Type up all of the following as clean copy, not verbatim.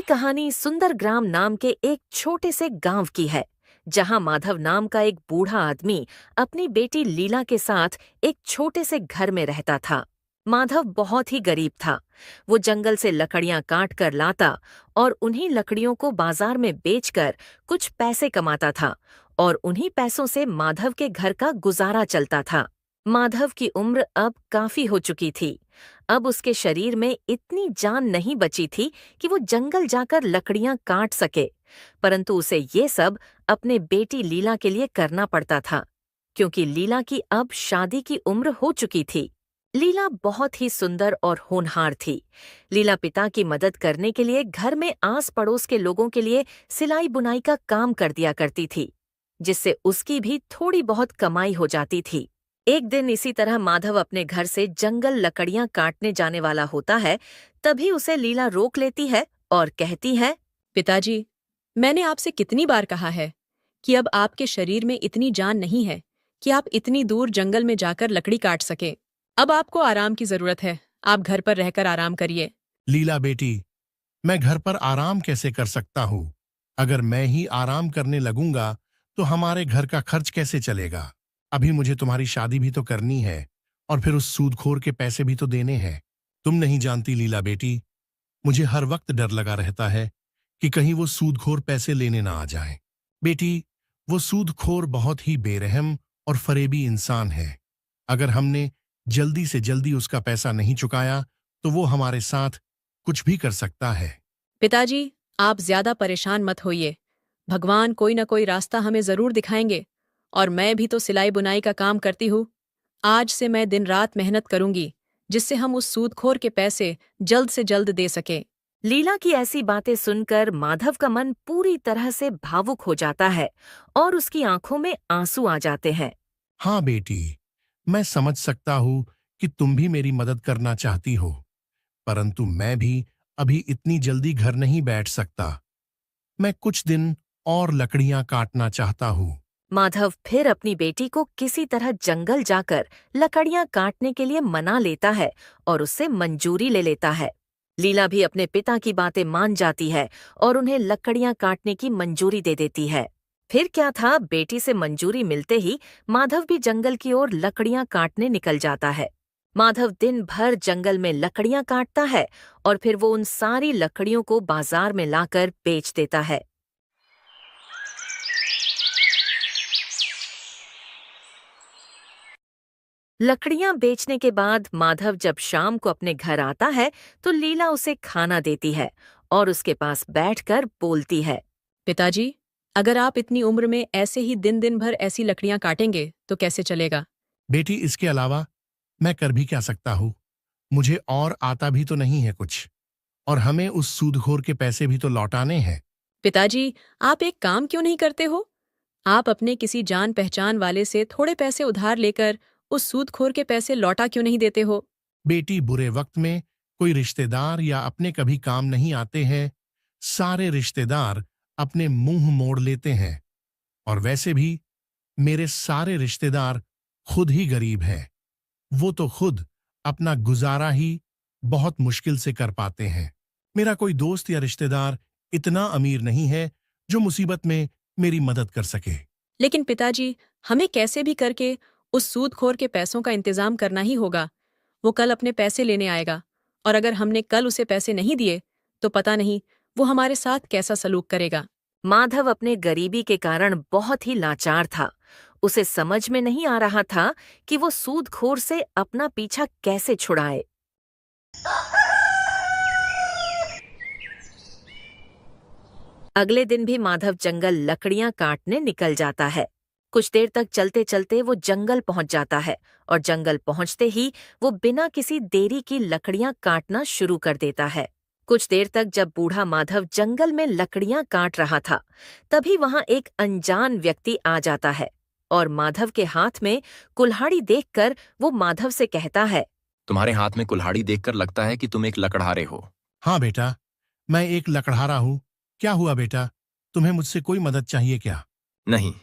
कहानी सुंदरग्राम नाम के एक छोटे से गांव की है, जहां माधव नाम का एक बूढ़ा आदमी अपनी बेटी लीला के साथ एक छोटे से घर में रहता था। माधव बहुत ही गरीब था। वो जंगल से लकड़ियां काट कर लाता और उन्हीं लकड़ियों को बाजार में बेचकर कुछ पैसे कमाता था और उन्हीं पैसों से माधव के घर का गुजारा चलता था। माधव की उम्र अब काफी हो चुकी थी। अब उसके शरीर में इतनी जान नहीं बची थी कि वो जंगल जाकर लकड़ियां काट सके, परंतु उसे ये सब अपने बेटी लीला के लिए करना पड़ता था, क्योंकि लीला की अब शादी की उम्र हो चुकी थी। लीला बहुत ही सुंदर और होनहार थी। लीला पिता की मदद करने के लिए घर में आस पड़ोस के लोगों के लिए सिलाई बुनाई का काम कर दिया करती थी, जिससे उसकी भी थोड़ी बहुत कमाई हो जाती थी। एक दिन इसी तरह माधव अपने घर से जंगल लकड़ियां काटने जाने वाला होता है। तभी उसे लीला रोक लेती है और कहती है, पिताजी, मैंने आपसे कितनी बार कहा है कि अब आपके शरीर में इतनी जान नहीं है कि आप इतनी दूर जंगल में जाकर लकड़ी काट सके। अब आपको आराम की जरूरत है। आप घर पर रहकर आराम करिए। लीला बेटी, मैं घर पर आराम कैसे कर सकता हूँ? अगर मैं ही आराम करने लगूंगा तो हमारे घर का खर्च कैसे चलेगा? अभी मुझे तुम्हारी शादी भी तो करनी है और फिर उस सूदखोर के पैसे भी तो देने हैं। तुम नहीं जानती लीला बेटी, मुझे हर वक्त डर लगा रहता है कि कहीं वो सूदखोर पैसे लेने ना आ जाए। बेटी, वो सूदखोर बहुत ही बेरहम और फरेबी इंसान है। अगर हमने जल्दी से जल्दी उसका पैसा नहीं चुकाया तो वो हमारे साथ कुछ भी कर सकता है। पिताजी, आप ज्यादा परेशान मत होइए। भगवान कोई न कोई रास्ता हमें जरूर दिखाएंगे। और मैं भी तो सिलाई बुनाई का काम करती हूँ। आज से मैं दिन रात मेहनत करूंगी, जिससे हम उस सूदखोर के पैसे जल्द से जल्द दे सके। लीला की ऐसी बातें सुनकर माधव का मन पूरी तरह से भावुक हो जाता है और उसकी आंखों में आंसू आ जाते हैं। हाँ बेटी, मैं समझ सकता हूँ कि तुम भी मेरी मदद करना चाहती हो, परंतु मैं भी अभी इतनी जल्दी घर नहीं बैठ सकता। मैं कुछ दिन और लकड़ियां काटना चाहता हूँ। माधव फिर अपनी बेटी को किसी तरह जंगल जाकर लकड़ियां काटने के लिए मना लेता है और उससे मंजूरी ले लेता है। लीला भी अपने पिता की बातें मान जाती है और उन्हें लकड़ियां काटने की मंजूरी दे देती है। फिर क्या था, बेटी से मंजूरी मिलते ही माधव भी जंगल की ओर लकड़ियां काटने निकल जाता है। माधव दिन भर जंगल में लकड़ियां काटता है और फिर वो उन सारी लकड़ियों को बाजार में लाकर बेच देता है। लकड़ियां बेचने के बाद माधव जब शाम को अपने घर आता है तो लीला उसे खाना देती है और उसके पास बैठकर बोलती है, पिताजी, अगर आप इतनी उम्र में ऐसे ही दिन दिन भर ऐसी लकड़ियां काटेंगे तो कैसे चलेगा? बेटी, इसके अलावा मैं कर भी क्या सकता हूँ? मुझे और आता भी तो नहीं है कुछ, और हमें उस सूदखोर के पैसे भी तो लौटाने हैं। पिताजी, आप एक काम क्यों नहीं करते हो? आप अपने किसी जान पहचान वाले से थोड़े पैसे उधार लेकर उस सूदखोर के पैसे लौटा क्यों नहीं देते हो? बेटी, बुरे वक्त में कोई रिश्तेदार या अपने कभी काम नहीं आते हैं। सारे रिश्तेदार अपने मुंह मोड़ लेते हैं, और वैसे भी मेरे सारे रिश्तेदार खुद ही गरीब हैं। वो तो खुद अपना गुजारा ही बहुत मुश्किल से कर पाते हैं। मेरा कोई दोस्त या रिश्तेदार इतना अमीर नहीं है जो मुसीबत में मेरी मदद कर सके। लेकिन पिताजी, हमें कैसे भी करके उस सूदखोर के पैसों का इंतजाम करना ही होगा। वो कल अपने पैसे लेने आएगा, और अगर हमने कल उसे पैसे नहीं दिए तो पता नहीं वो हमारे साथ कैसा सलूक करेगा। माधव अपने गरीबी के कारण बहुत ही लाचार था। उसे समझ में नहीं आ रहा था कि वो सूदखोर से अपना पीछा कैसे छुड़ाए। अगले दिन भी माधव जंगल लकड़ियां काटने निकल जाता है। कुछ देर तक चलते चलते वो जंगल पहुंच जाता है और जंगल पहुंचते ही वो बिना किसी देरी की लकड़ियां काटना शुरू कर देता है। कुछ देर तक जब बूढ़ा माधव जंगल में लकड़ियां काट रहा था, तभी वहां एक अनजान व्यक्ति आ जाता है और माधव के हाथ में कुल्हाड़ी देखकर वो माधव से कहता है, तुम्हारे हाथ में कुल्हाड़ी देखकर लगता है कि तुम एक लकड़हारे हो। हाँ बेटा, मैं एक लकड़हारा हूँ। क्या हुआ बेटा, तुम्हें मुझसे कोई मदद चाहिए क्या? नहीं,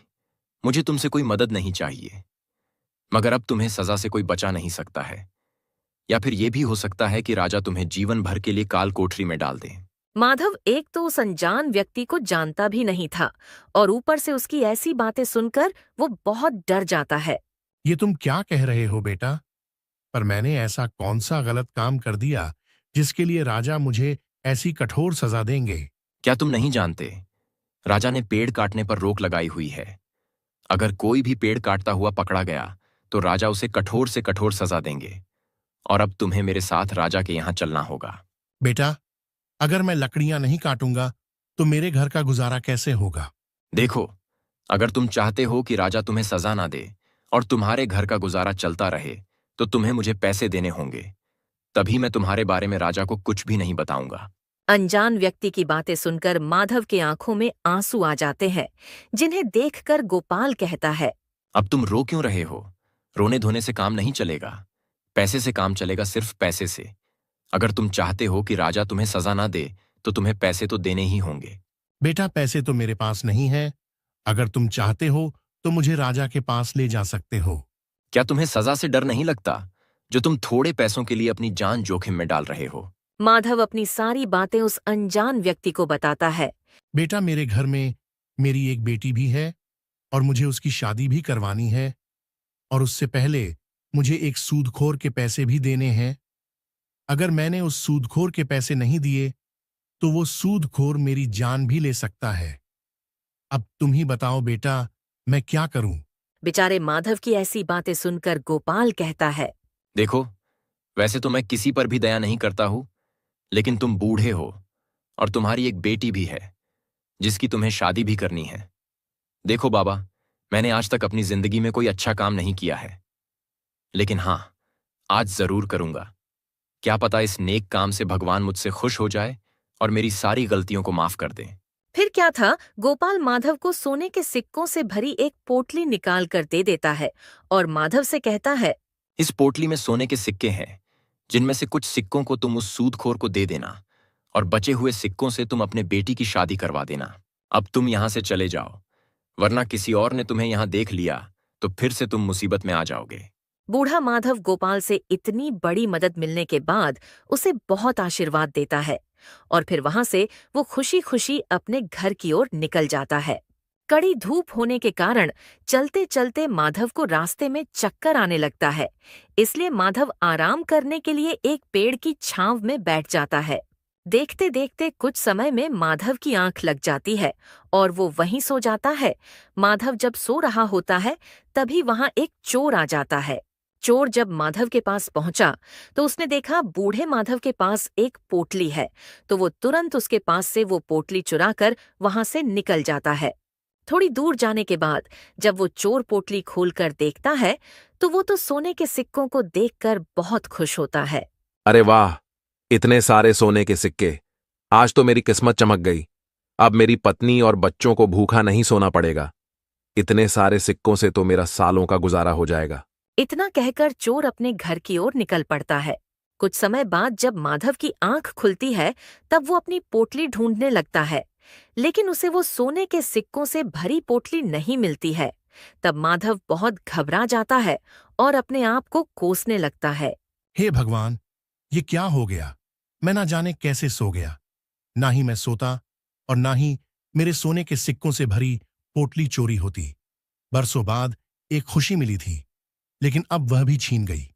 मुझे तुमसे कोई मदद नहीं चाहिए, मगर अब तुम्हें सजा से कोई बचा नहीं सकता है। या फिर यह भी हो सकता है कि राजा तुम्हें जीवन भर के लिए काल कोठरी में डाल दे। माधव एक तो उस अनजान व्यक्ति को जानता भी नहीं था और ऊपर से उसकी ऐसी बातें सुनकर वो बहुत डर जाता है। ये तुम क्या कह रहे हो बेटा? पर मैंने ऐसा कौन सा गलत काम कर दिया जिसके लिए राजा मुझे ऐसी कठोर सजा देंगे? क्या तुम नहीं जानते? राजा ने पेड़ काटने पर रोक लगाई हुई है। अगर कोई भी पेड़ काटता हुआ पकड़ा गया तो राजा उसे कठोर से कठोर सजा देंगे। और अब तुम्हें मेरे साथ राजा के यहाँ चलना होगा। बेटा, अगर मैं लकड़ियां नहीं काटूंगा तो मेरे घर का गुजारा कैसे होगा? देखो, अगर तुम चाहते हो कि राजा तुम्हें सजा ना दे और तुम्हारे घर का गुजारा चलता रहे तो तुम्हें मुझे पैसे देने होंगे। तभी मैं तुम्हारे बारे में राजा को कुछ भी नहीं बताऊंगा। अनजान व्यक्ति की बातें सुनकर माधव के आंखों में आंसू आ जाते हैं, जिन्हें देखकर गोपाल कहता है। अब तुम रो क्यों रहे हो? रोने धोने से काम नहीं चलेगा। पैसे से काम चलेगा, सिर्फ पैसे से। अगर तुम चाहते हो कि राजा तुम्हें सजा ना दे तो तुम्हें पैसे तो देने ही होंगे। बेटा, पैसे तो मेरे पास नहीं है। अगर तुम चाहते हो तो मुझे राजा के पास ले जा सकते हो। क्या तुम्हें सजा से डर नहीं लगता, जो तुम थोड़े पैसों के लिए अपनी जान जोखिम में डाल रहे हो? माधव अपनी सारी बातें उस अनजान व्यक्ति को बताता है। बेटा, मेरे घर में मेरी एक बेटी भी है और मुझे उसकी शादी भी करवानी है, और उससे पहले मुझे एक सूदखोर के पैसे भी देने हैं। अगर मैंने उस सूदखोर के पैसे नहीं दिए तो वो सूदखोर मेरी जान भी ले सकता है। अब तुम ही बताओ बेटा, मैं क्या करूं? बेचारे माधव की ऐसी बातें सुनकर गोपाल कहता है। देखो, वैसे तो मैं किसी पर भी दया नहीं करता हूं, लेकिन तुम बूढ़े हो और तुम्हारी एक बेटी भी है जिसकी तुम्हें शादी भी करनी है। देखो बाबा, मैंने आज तक अपनी जिंदगी में कोई अच्छा काम नहीं किया है, लेकिन हां, आज जरूर करूंगा। क्या पता इस नेक काम से भगवान मुझसे खुश हो जाए और मेरी सारी गलतियों को माफ कर दे। फिर क्या था, गोपाल माधव को सोने के सिक्कों से भरी एक पोटली निकाल कर दे देता है और माधव से कहता है। इस पोटली में सोने के सिक्के हैं, जिनमें से कुछ सिक्कों को तुम उस सूदखोर को दे देना और बचे हुए सिक्कों से तुम अपने बेटी की शादी करवा देना। अब तुम यहां से चले जाओ, वरना किसी और ने तुम्हें यहां देख लिया तो फिर से तुम मुसीबत में आ जाओगे। बूढ़ा माधव गोपाल से इतनी बड़ी मदद मिलने के बाद उसे बहुत आशीर्वाद देता है और फिर वहां से वो खुशी खुशी अपने घर की ओर निकल जाता है। कड़ी धूप होने के कारण चलते चलते माधव को रास्ते में चक्कर आने लगता है, इसलिए माधव आराम करने के लिए एक पेड़ की छांव में बैठ जाता है। देखते देखते कुछ समय में माधव की आंख लग जाती है और वो वहीं सो जाता है। माधव जब सो रहा होता है तभी वहां एक चोर आ जाता है। चोर जब माधव के पास पहुंचा तो उसने देखा बूढ़े माधव के पास एक पोटली है, तो वो तुरंत उसके पास से वो पोटली चुराकर वहां से निकल जाता है। थोड़ी दूर जाने के बाद जब वो चोर पोटली खोलकर देखता है तो वो तो सोने के सिक्कों को देखकर बहुत खुश होता है। अरे वाह, इतने सारे सोने के सिक्के! आज तो मेरी किस्मत चमक गई। अब मेरी पत्नी और बच्चों को भूखा नहीं सोना पड़ेगा। इतने सारे सिक्कों से तो मेरा सालों का गुजारा हो जाएगा। इतना कहकर चोर अपने घर की ओर निकल पड़ता है। कुछ समय बाद जब माधव की आंख खुलती है तब वो अपनी पोटली ढूंढने लगता है, लेकिन उसे वो सोने के सिक्कों से भरी पोटली नहीं मिलती है। तब माधव बहुत घबरा जाता है और अपने आप को कोसने लगता है। हे भगवान, ये क्या हो गया? मैं ना जाने कैसे सो गया। ना ही मैं सोता और ना ही मेरे सोने के सिक्कों से भरी पोटली चोरी होती। बरसों बाद एक खुशी मिली थी, लेकिन अब वह भी छीन गई।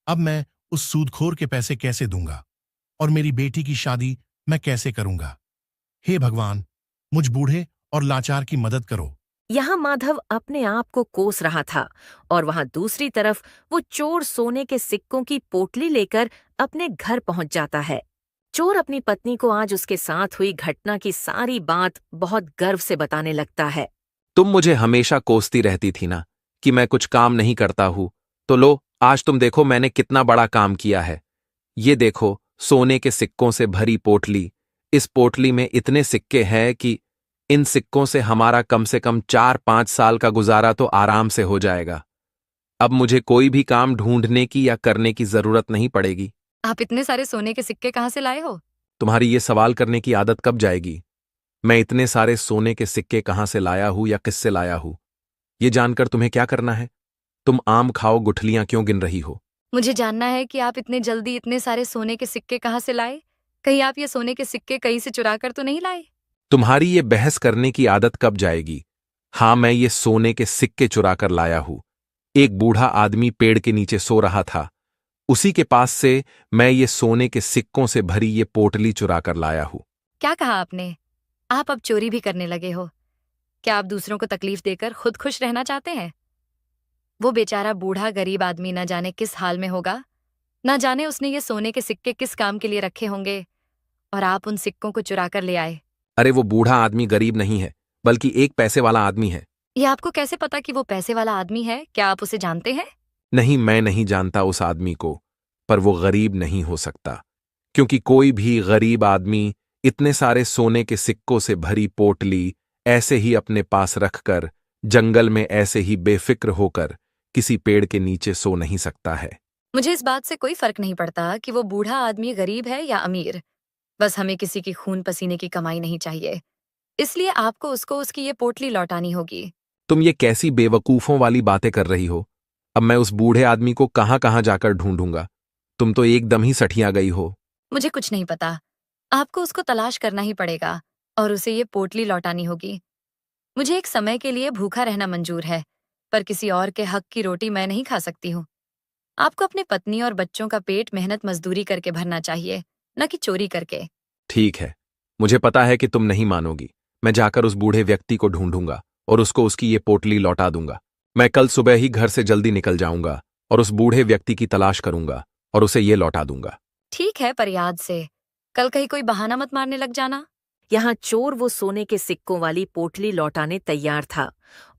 अब मैं उस सूदखोर के पैसे कैसे दूंगा और मेरी बेटी की शादी मैं कैसे करूंगा? हे भगवान, मुझ बूढ़े और लाचार की मदद करो। यहाँ माधव अपने आप को कोस रहा था और वहाँ दूसरी तरफ वो चोर सोने के सिक्कों की पोटली लेकर अपने घर पहुंच जाता है। चोर अपनी पत्नी को आज उसके साथ हुई घटना की सारी बात बहुत गर्व से बताने लगता है। तुम मुझे हमेशा कोसती रहती थी ना कि मैं कुछ काम नहीं करता हूं, तो लो, आज तुम देखो मैंने कितना बड़ा काम किया है। ये देखो, सोने के सिक्कों से भरी पोटली। इस पोटली में इतने सिक्के हैं कि इन सिक्कों से हमारा कम से कम 4-5 साल का गुजारा तो आराम से हो जाएगा। अब मुझे कोई भी काम ढूंढने की या करने की जरूरत नहीं पड़ेगी। आप इतने सारे सोने के सिक्के कहाँ से लाए हो? तुम्हारी ये सवाल करने की आदत कब जाएगी? मैं इतने सारे सोने के सिक्के कहाँ से लाया हूं या किससे लाया हूं, ये जानकर तुम्हें क्या करना है? तुम आम खाओ गुठलियां क्यों गिन रही हो? मुझे जानना है कि आप इतने जल्दी इतने सारे सोने के सिक्के कहाँ से लाए। कहीं आप ये सोने के सिक्के कहीं से चुरा कर तो नहीं लाए? तुम्हारी ये बहस करने की आदत कब जाएगी? हाँ, मैं ये सोने के सिक्के चुरा कर लाया हूं। एक बूढ़ा आदमी पेड़ के नीचे सो रहा था, उसी के पास से मैं ये सोने के सिक्कों से भरी ये पोटली चुरा कर लाया हूं। क्या कहा आपने? आप अब चोरी भी करने लगे हो? क्या आप दूसरों को तकलीफ देकर खुद खुश रहना चाहते हैं? वो बेचारा बूढ़ा गरीब आदमी न जाने किस हाल में होगा, न जाने उसने ये सोने के सिक्के किस काम के लिए रखे होंगे, और आप उन सिक्कों को चुरा कर ले आए। अरे वो बूढ़ा आदमी गरीब नहीं है, बल्कि एक पैसे वाला आदमी है। ये आपको कैसे पता कि वो पैसे वाला आदमी है? क्या आप उसे जानते हैं? नहीं, मैं नहीं जानता उस आदमी को, पर वो गरीब नहीं हो सकता, क्योंकि कोई भी गरीब आदमी इतने सारे सोने के सिक्कों से भरी पोटली ऐसे ही अपने पास रखकर जंगल में ऐसे ही बेफिक्र होकर किसी पेड़ के नीचे सो नहीं सकता है। मुझे इस बात से कोई फर्क नहीं पड़ता कि वो बूढ़ा आदमी गरीब है या अमीर। बस हमें किसी की खून पसीने की कमाई नहीं चाहिए, इसलिए आपको उसको उसकी ये पोटली लौटानी होगी। तुम ये कैसी बेवकूफों वाली बातें कर रही हो? अब मैं उस बूढ़े आदमी को कहां कहां जाकर ढूंढूंगा? तुम तो एकदम ही सठिया गई हो। मुझे कुछ नहीं पता, आपको उसको तलाश करना ही पड़ेगा और उसे ये पोटली लौटानी होगी। मुझे एक समय के लिए भूखा रहना मंजूर है, पर किसी और के हक की रोटी मैं नहीं खा सकती हूँ। आपको अपने पत्नी और बच्चों का पेट मेहनत मजदूरी करके भरना चाहिए, न कि चोरी करके। ठीक है, मुझे पता है कि तुम नहीं मानोगी। मैं जाकर उस बूढ़े व्यक्ति को ढूंढूंगा और उसको उसकी ये पोटली लौटा दूंगा। मैं कल सुबह ही घर से जल्दी निकल जाऊंगा और उस बूढ़े व्यक्ति की तलाश करूंगा और उसे ये लौटा दूंगा। ठीक है, पर याद से कल कहीं कोई बहाना मत मारने लग जाना। यहाँ चोर वो सोने के सिक्कों वाली पोटली लौटाने तैयार था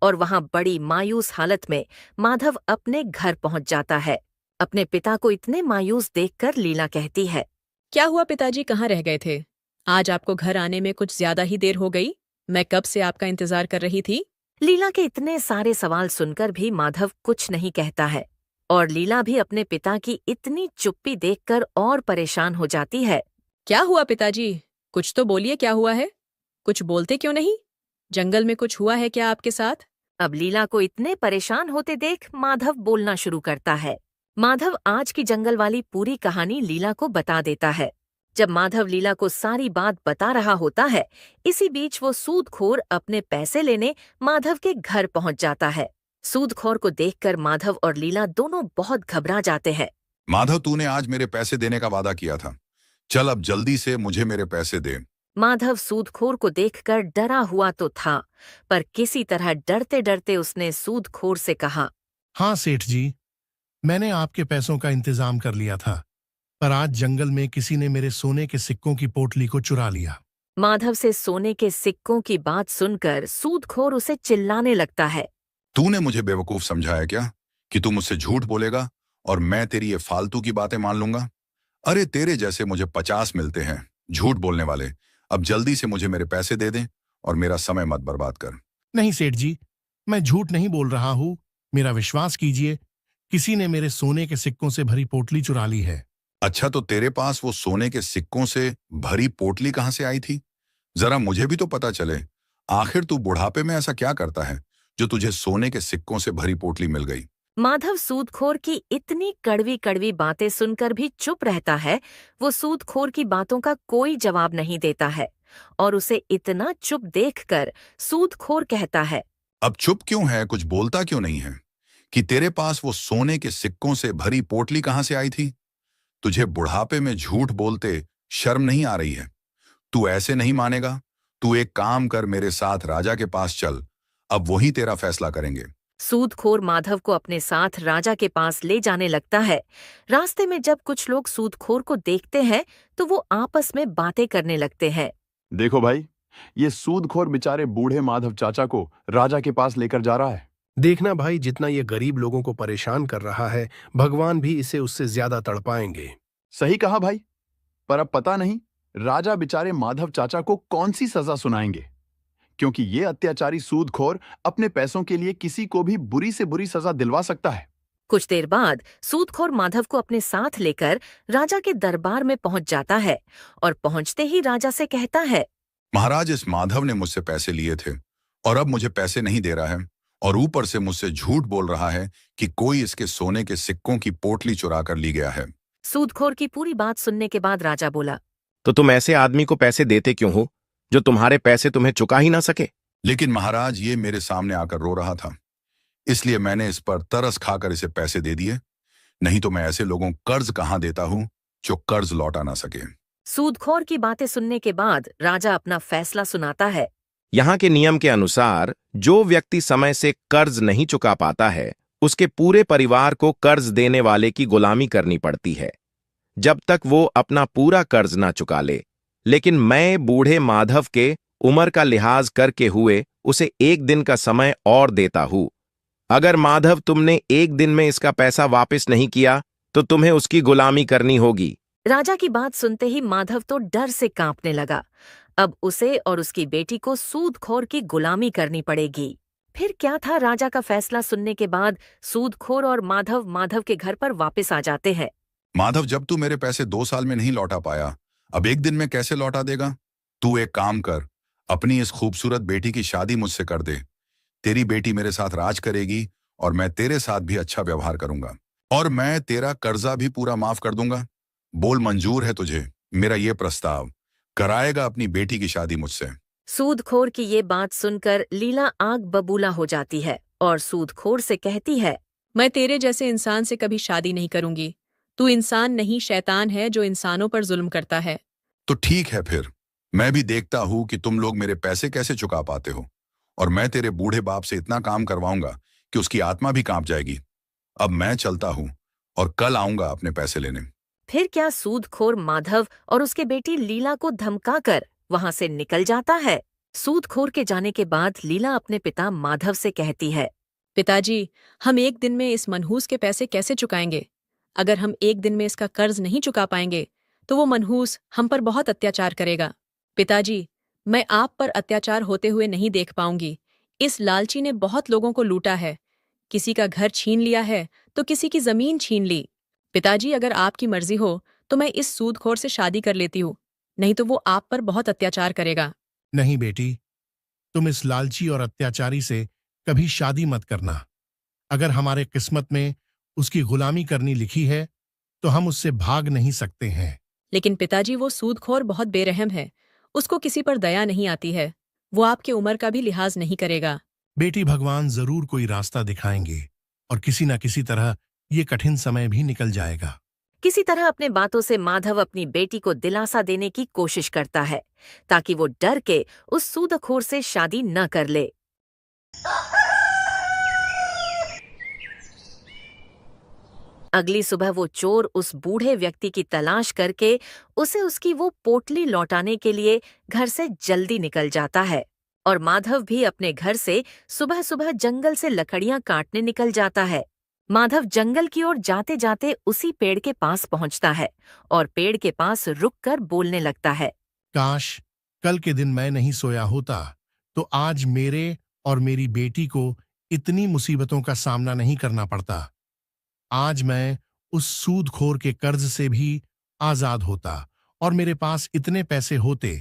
और वहां बड़ी मायूस हालत में माधव अपने घर पहुंच जाता है। अपने पिता को इतने मायूस देखकर लीला कहती है, क्या हुआ पिताजी, कहाँ रह गए थे? आज आपको घर आने में कुछ ज्यादा ही देर हो गई। मैं कब से आपका इंतजार कर रही थी। लीला के इतने सारे सवाल सुनकर भी माधव कुछ नहीं कहता है और लीला भी अपने पिता की इतनी चुप्पी देखकर और परेशान हो जाती है। क्या हुआ पिताजी? कुछ तो बोलिए, क्या हुआ है? कुछ बोलते क्यों नहीं? जंगल में कुछ हुआ है क्या आपके साथ? अब लीला को इतने परेशान होते देख माधव बोलना शुरू करता है। माधव आज की जंगल वाली पूरी कहानी लीला को बता देता है। जब माधव लीला को सारी बात बता रहा होता है, इसी बीच वो सूदखोर अपने पैसे लेने माधव के घर पहुंच जाता है। सूदखोर को देखकर माधव और लीला दोनों बहुत घबरा जाते हैं। माधव, तूने आज मेरे पैसे देने का वादा किया था। चल अब जल्दी से मुझे मेरे पैसे दे। माधव सूदखोर को देखकर डरा हुआ तो था, पर किसी तरह डरते डरते उसने सूदखोर से कहा, हाँ सेठ जी, मैंने आपके पैसों का इंतजाम कर लिया था, पर आज जंगल में किसी ने मेरे सोने के सिक्कों की पोटली को चुरा लिया। माधव से सोने के सिक्कों की बात सुनकर सूदखोर उसे चिल्लाने लगता है। तूने मुझे बेवकूफ समझाया क्या कि तू मुझसे झूठ बोलेगा और मैं तेरी ये फालतू की बातें मान लूंगा? अरे तेरे जैसे मुझे 50 मिलते हैं झूठ बोलने वाले। अब जल्दी से मुझे मेरे पैसे दे दें और मेरा समय मत बर्बाद कर। नहीं सेठ जी, मैं झूठ नहीं बोल रहा हूँ, मेरा विश्वास कीजिए, किसी ने मेरे सोने के सिक्कों से भरी पोटली चुरा ली है। अच्छा, तो तेरे पास वो सोने के सिक्कों से भरी पोटली कहाँ से आई थी? जरा मुझे भी तो पता चले। आखिर तू बुढ़ापे में ऐसा क्या करता है जो तुझे सोने के सिक्कों से भरी पोटली मिल गई? माधव सूदखोर की इतनी कड़वी कड़वी बातें सुनकर भी चुप रहता है। वो सूदखोर की बातों का कोई जवाब नहीं देता है और उसे इतना चुप देखकर सूदखोर कहता है, अब चुप क्यों है, कुछ बोलता क्यों नहीं है कि तेरे पास वो सोने के सिक्कों से भरी पोटली कहाँ से आई थी? तुझे बुढ़ापे में झूठ बोलते शर्म नहीं आ रही है? तू ऐसे नहीं मानेगा। तू एक काम कर, मेरे साथ राजा के पास चल, अब वही तेरा फैसला करेंगे। सूदखोर माधव को अपने साथ राजा के पास ले जाने लगता है। रास्ते में जब कुछ लोग सूदखोर को देखते हैं तो वो आपस में बातें करने लगते हैं। देखो भाई, ये सूदखोर बेचारे बूढ़े माधव चाचा को राजा के पास लेकर जा रहा है। देखना भाई, जितना ये गरीब लोगों को परेशान कर रहा है, भगवान भी इसे उससे ज्यादा तड़पाएंगे। सही कहा भाई, पर अब पता नहीं राजा बेचारे माधव चाचा को कौन सी सजा सुनाएंगे, क्योंकि ये अत्याचारी सूदखोर अपने पैसों के लिए किसी को भी बुरी से बुरी सजा दिलवा सकता है। कुछ देर बाद सूदखोर माधव को अपने साथ लेकर राजा के दरबार में पहुंच जाता है और पहुंचते ही राजा से कहता है, महाराज, इस माधव ने मुझसे पैसे लिए थे और अब मुझे पैसे नहीं दे रहा है और ऊपर से मुझसे झूठ बोल रहा है कि कोई इसके सोने के सिक्कों की पोटली चुरा कर ली गया है। सूदखोर की पूरी बात सुनने के बाद राजा बोला, तो तुम ऐसे आदमी को पैसे देते क्यों हो जो तुम्हारे पैसे तुम्हें चुका ही ना सके? लेकिन महाराज ये मेरे सामने आकर रो रहा था, इसलिए मैंने इस पर तरस खाकर इसे पैसे दे दिए। नहीं तो मैं ऐसे लोगों को कर्ज कहाँ देता हूं जो कर्ज लौटा ना सके। सूदखोर की बातें सुनने के बाद राजा अपना फैसला सुनाता है। यहाँ के नियम के अनुसार जो व्यक्ति समय से कर्ज नहीं चुका पाता है उसके पूरे परिवार को कर्ज देने वाले की गुलामी करनी पड़ती है जब तक वो अपना पूरा कर्ज ना चुका ले। लेकिन मैं बूढ़े माधव के उम्र का लिहाज करके हुए उसे 1 दिन का समय और देता हूं। अगर माधव तुमने 1 दिन में इसका पैसा वापस नहीं किया तो तुम्हें उसकी गुलामी करनी होगी। राजा की बात सुनते ही माधव तो डर से कांपने लगा। अब उसे और उसकी बेटी को सूदखोर की गुलामी करनी पड़ेगी। फिर क्या था, राजा का फैसला सुनने के बाद सूदखोर और माधव के घर पर वापस आ जाते हैं। माधव, जब तू मेरे पैसे 2 साल में नहीं लौटा पाया, अब 1 दिन में कैसे लौटा देगा? तू एक काम कर, अपनी इस खूबसूरत बेटी की शादी मुझसे कर दे। तेरी बेटी मेरे साथ राज करेगी और मैं तेरे साथ भी अच्छा व्यवहार करूंगा और मैं तेरा कर्जा भी पूरा माफ कर दूंगा। बोल, मंजूर है तुझे मेरा ये प्रस्ताव? कराएगा अपनी बेटी की शादी मुझसे? सूदखोर की ये बात सुनकर लीला आग बबूला हो जाती है और सूदखोर से कहती है, मैं तेरे जैसे इंसान से कभी शादी नहीं करूंगी। तू इंसान नहीं, शैतान है जो इंसानों पर जुल्म करता है। तो ठीक है, फिर मैं भी देखता हूं कि तुम लोग मेरे पैसे कैसे चुका पाते हो और मैं तेरे बूढ़े बाप से इतना काम करवाऊंगा कि उसकी आत्मा भी कांप जाएगी। अब मैं चलता हूं और कल आऊंगा अपने पैसे लेने। फिर क्या सूदखोर माधव और उसके बेटी लीला को धमकाकर वहां से निकल जाता है। सूदखोर के जाने के बाद लीला अपने पिता माधव से कहती है, पिताजी, हम 1 दिन में इस मनहूस के पैसे कैसे चुकाएंगे? अगर हम 1 दिन में इसका कर्ज नहीं चुका पाएंगे तो वो मनहूस हम पर बहुत अत्याचार करेगा। पिताजी, मैं आप पर अत्याचार होते हुए नहीं देख पाऊंगी। इस लालची ने बहुत लोगों को लूटा है, किसी का घर छीन लिया है तो किसी की जमीन छीन ली। पिताजी, अगर आपकी मर्जी हो तो मैं इस सूदखोर से शादी कर लेती हूँ, नहीं तो वो आप पर बहुत अत्याचार करेगा। नहीं बेटी, तुम इस लालची और अत्याचारी से कभी शादी मत करना। अगर हमारे किस्मत में उसकी गुलामी करनी लिखी है तो हम उससे भाग नहीं सकते हैं। लेकिन पिताजी, वो सूदखोर बहुत बेरहम है, उसको किसी पर दया नहीं आती है। वो आपके उम्र का भी लिहाज नहीं करेगा। बेटी, भगवान जरूर कोई रास्ता दिखाएंगे और किसी न किसी तरह ये कठिन समय भी निकल जाएगा। किसी तरह अपने बातों से माधव अपनी बेटी को दिलासा देने की कोशिश करता है ताकि वो डर के उस सूदखोर से शादी न कर ले। अगली सुबह वो चोर उस बूढ़े व्यक्ति की तलाश करके उसे उसकी वो पोटली लौटाने के लिए घर से जल्दी निकल जाता है और माधव भी अपने घर से सुबह सुबह जंगल से लकड़ियां काटने निकल जाता है। माधव जंगल की ओर जाते जाते उसी पेड़ के पास पहुंचता है और पेड़ के पास रुककर बोलने लगता है, काश कल के दिन मैं नहीं सोया होता तो आज मेरे और मेरी बेटी को इतनी मुसीबतों का सामना नहीं करना पड़ता। आज मैं उस सूदखोर के कर्ज से भी आजाद होता और मेरे पास इतने पैसे होते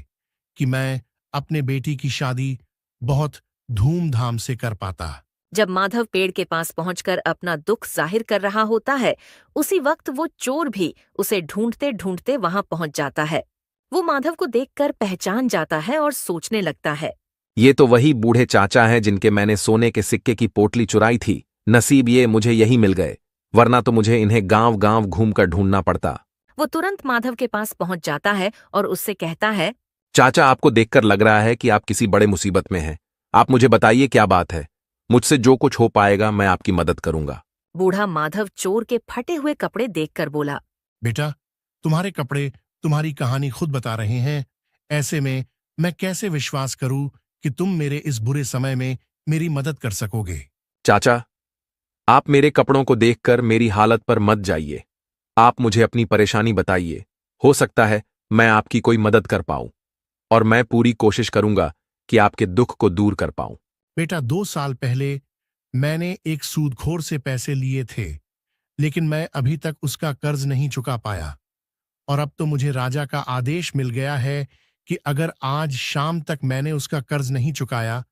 कि मैं अपने बेटी की शादी बहुत धूमधाम से कर पाता। जब माधव पेड़ के पास पहुंचकर अपना दुख जाहिर कर रहा होता है, उसी वक्त वो चोर भी उसे ढूंढते ढूंढते वहां पहुंच जाता है। वो माधव को देखकर पहचान जाता है और सोचने लगता है, ये तो वही बूढ़े चाचा हैं जिनके मैंने सोने के सिक्के की पोटली चुराई थी। नसीब ये मुझे यही मिल गए, वरना तो मुझे इन्हें गांव गांव घूमकर ढूंढना पड़ता। वो तुरंत माधव के पास पहुंच जाता है और उससे कहता है, चाचा, आपको देखकर लग रहा है कि आप किसी बड़े मुसीबत में हैं। आप मुझे बताइए क्या बात है। मुझसे जो कुछ हो पाएगा मैं आपकी मदद करूंगा। बूढ़ा माधव चोर के फटे हुए कपड़े देखकर बोला, बेटा, तुम्हारे कपड़े तुम्हारी कहानी खुद बता रहे हैं। ऐसे में मैं कैसे विश्वास करूं कि तुम मेरे इस बुरे समय में मेरी मदद कर सकोगे। चाचा, आप मेरे कपड़ों को देखकर मेरी हालत पर मत जाइए। आप मुझे अपनी परेशानी बताइए, हो सकता है मैं आपकी कोई मदद कर पाऊं और मैं पूरी कोशिश करूंगा कि आपके दुख को दूर कर पाऊं। बेटा, 2 साल पहले मैंने एक सूदखोर से पैसे लिए थे, लेकिन मैं अभी तक उसका कर्ज नहीं चुका पाया और अब तो मुझे राजा का आदेश मिल गया है कि अगर आज शाम तक मैंने उसका कर्ज नहीं चुकाया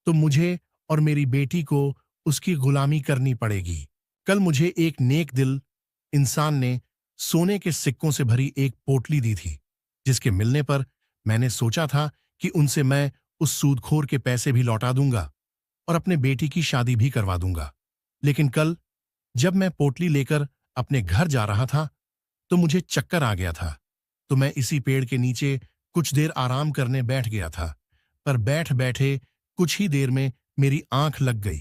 तो मुझे और मेरी बेटी को उसकी गुलामी करनी पड़ेगी। कल मुझे एक नेक दिल इंसान ने सोने के सिक्कों से भरी एक पोटली दी थी। जिसके मिलने पर मैंने सोचा था कि उनसे मैं उस सूदखोर के पैसे भी लौटा दूंगा और अपने बेटी की शादी भी करवा दूंगा। लेकिन कल जब मैं पोटली लेकर अपने घर जा रहा था तो मुझे चक्कर आ गया था। तो मैं इसी पेड़ के नीचे कुछ देर आराम करने बैठ गया था, पर बैठ बैठे कुछ ही देर में मेरी आंख लग गई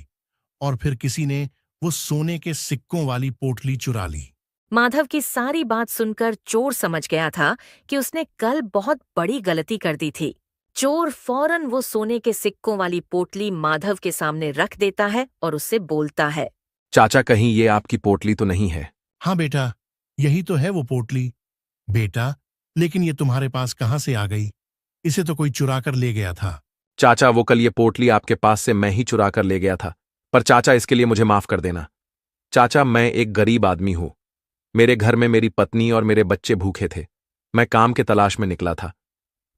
और फिर किसी ने वो सोने के सिक्कों वाली पोटली चुरा ली। माधव की सारी बात सुनकर चोर समझ गया था कि उसने कल बहुत बड़ी गलती कर दी थी। चोर फौरन वो सोने के सिक्कों वाली पोटली माधव के सामने रख देता है और उससे बोलता है, चाचा कहीं ये आपकी पोटली तो नहीं है? हाँ बेटा, यही तो है वो पोटली। बेटा, लेकिन ये तुम्हारे पास कहाँ से आ गई? इसे तो कोई चुरा कर ले गया था। चाचा वो कल ये पोटली आपके पास से मैं ही चुरा कर ले गया था, पर चाचा इसके लिए मुझे माफ कर देना। चाचा मैं एक गरीब आदमी हूं। मेरे घर में मेरी पत्नी और मेरे बच्चे भूखे थे। मैं काम के तलाश में निकला था,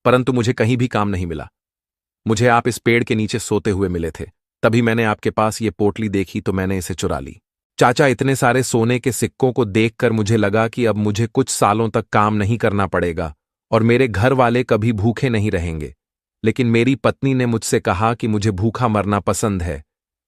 परंतु मुझे कहीं भी काम नहीं मिला। मुझे आप इस पेड़ के नीचे सोते हुए मिले थे, तभी मैंने आपके पास ये पोटली देखी तो मैंने इसे चुरा ली। चाचा इतने सारे सोने के सिक्कों को देखकर मुझे लगा कि अब मुझे कुछ सालों तक काम नहीं करना पड़ेगा और मेरे घर वाले कभी भूखे नहीं रहेंगे। लेकिन मेरी पत्नी ने मुझसे कहा कि मुझे भूखा मरना पसंद है,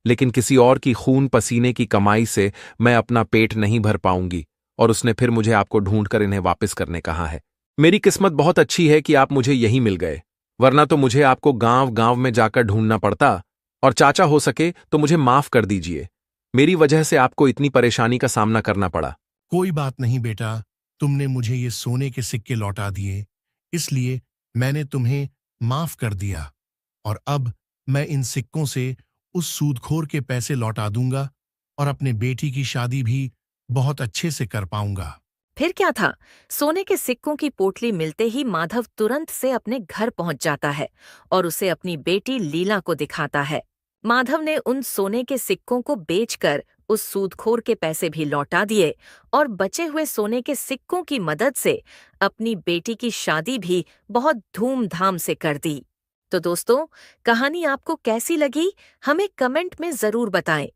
लेकिन किसी और की खून पसीने की कमाई से मैं अपना पेट नहीं भर पाऊंगी, और उसने फिर मुझे आपको ढूंढकर इन्हें वापस करने कहा है। मेरी किस्मत बहुत अच्छी है कि आप मुझे यहीं मिल गए, वरना तो मुझे आपको गांव गांव में जाकर ढूंढना पड़ता। और चाचा हो सके तो मुझे माफ कर दीजिए, मेरी वजह से आपको इतनी परेशानी का सामना करना पड़ा। कोई बात नहीं बेटा, तुमने मुझे ये सोने के सिक्के लौटा दिए, इसलिए मैंने तुम्हें माफ कर दिया और अब मैं इन सिक्कों से उस सूदखोर के पैसे लौटा दूंगा और अपने बेटी की शादी भी बहुत अच्छे से कर पाऊंगा। फिर क्या था, सोने के सिक्कों की पोटली मिलते ही माधव तुरंत से अपने घर पहुंच जाता है और उसे अपनी बेटी लीला को दिखाता है। माधव ने उन सोने के सिक्कों को बेचकर उस सूदखोर के पैसे भी लौटा दिए और बचे हुए सोने के सिक्कों की मदद से अपनी बेटी की शादी भी बहुत धूमधाम से कर दी। तो दोस्तों, कहानी आपको कैसी लगी, हमें कमेंट में जरूर बताएं।